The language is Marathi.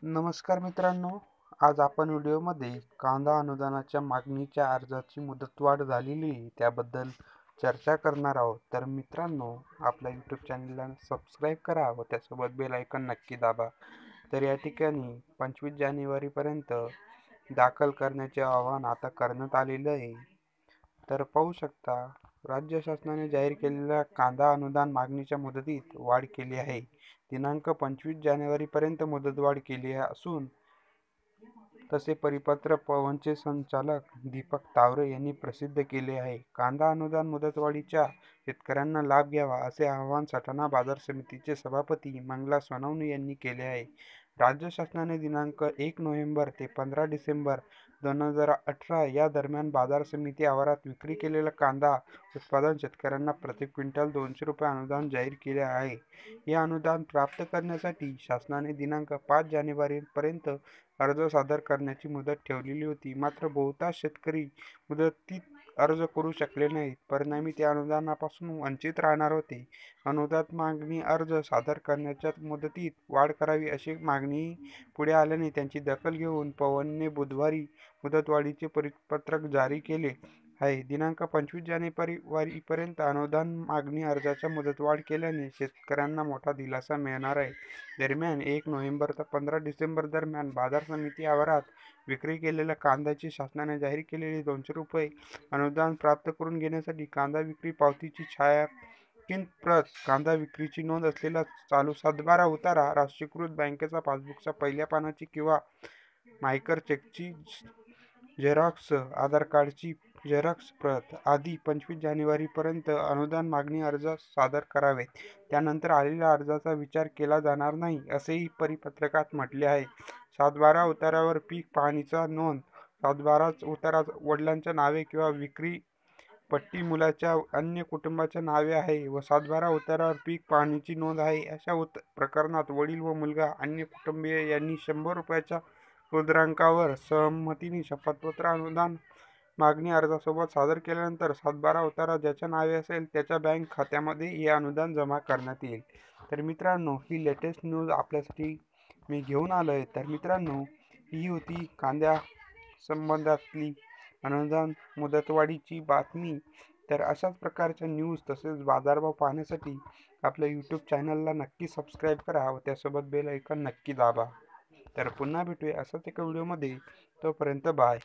नमस्कार मित्रांनो, आज आपण व्हिडिओमध्ये कांदा अनुदानाच्या मागणीच्या अर्जाची मुदतवाढ झालेली त्याबद्दल चर्चा करणार आहोत. तर मित्रांनो, आपल्या यूट्यूब चॅनलला सबस्क्राईब करा व त्यासोबत बेल आयकॉन नक्की दाबा. तर या ठिकाणी 25 जानेवारीपर्यंत दाखल करण्याचे आवाहन आता करण्यात आलेलं आहे. तर पाहू शकता, राज्य शासनाने जाहीर केलेल्या कांदा अनुदान मागणीच्या मुदतीत वाढ केली आहे. दिनांक 25 जानेवारीपर्यंत मुदतवाढ केली असून तसे परिपत्र पवनचे संचालक दीपक तावरे यांनी प्रसिद्ध केले आहे. कांदा अनुदान मुदतवाढीच्या शेतकऱ्यांना लाभ घ्यावा असे आवाहन सटाणा बाजार समितीचे सभापती मंगला सोनवणे यांनी केले आहे. राज्य शासनाने दिनांक 1 नोव्हेंबर ते 15 डिसेंबर 2018 या दरम्यान बाजार समिती आवारात विक्री केलेला कांदा उत्पादन शेतकऱ्यांना प्रति क्विंटल 200 रुपये अनुदान जाहीर केले आहे. हे अनुदान प्राप्त करण्यासाठी शासनाने दिनांक 5 जानेवारीपर्यंत अर्ज सादर करण्याची मुदत ठेवलेली होती. मात्र बहुतांश शेतकरी मुदतीत अर्ज करू शकले नाहीत. परिणामी ते अनुदानापासून वंचित राहणार होते. अनुदान मागणी अर्ज सादर करण्याच्या मुदतीत वाढ करावी अशी मागणी पुढे आल्याने त्याची दखल घेऊन पवनने बुधवारी मुदतवाढीचे परिपत्रक जारी केले आहे. दिनांक 25 जानेवारीपर्यंत अनुदान मागणी अर्जाच्या मुदतवाढ केल्याने शेतकऱ्यांना मोठा दिलासा मिळणार आहे. दरम्यान 1 नोव्हेंबर ते 15 डिसेंबर दरम्यान बाजार समिती आवारात विक्री केलेल्या कांद्याची शासनाने जाहीर केलेली 200 रुपये अनुदान प्राप्त करून घेण्यासाठी कांदा विक्री पावतीची छायांकित प्रत, कांदा विक्रीची नोंद असलेला चालू सातबारा उतारा, राष्ट्रीयकृत बँकेचा पासबुकच्या पहिल्या पानाची किंवा मायकर चेकची झेरॉक्स, आधार कार्डची झेरॉक्स प्रत आदी 25 जानेवारीपर्यंत अनुदान मागणी अर्ज सादर करावेत. त्यानंतर आलेल्या अर्जाचा विचार केला जाणार नाही, असेही परिपत्रकात म्हटले आहे. सातबारा उताऱ्यावर पीक पाहणीची नोंद, सातबारा उतारा वडिलांच्या नावे किंवा विक्री पट्टी मुलाच्या अन्य कुटुंबाच्या नावे आहे व सातबारा उताऱ्यावर पीक पाहणीची नोंद आहे, अशा प्रकरणात वडील व मुलगा अन्य कुटुंबीय यांनी 100 रुपयाच्या मुद्रांकावर सहमतीने शपथपत्र अनुदान मागणी अर्जासोबत सादर केल्यानंतर सातबारा उतारा ज्याच्या नावे असेल त्याच्या बँक खात्यामध्ये हे अनुदान जमा करण्यात येईल. तर मित्रांनो, ही लेटेस्ट न्यूज आपल्यासाठी मी घेऊन आलो आहे. तर मित्रांनो, ही होती कांद्या संबंधातली अनुदान मुदतवाढीची बातमी. तर अशाच प्रकारच्या न्यूज तसेच बाजारभाव पाहण्यासाठी आपल्या यूट्यूब चॅनलला नक्की सबस्क्राईब करा व त्यासोबत बेल आयकॉन नक्की दाबा. तर पुन्हा भेटूया असाच एका व्हिडिओमध्ये. तोपर्यंत बाय.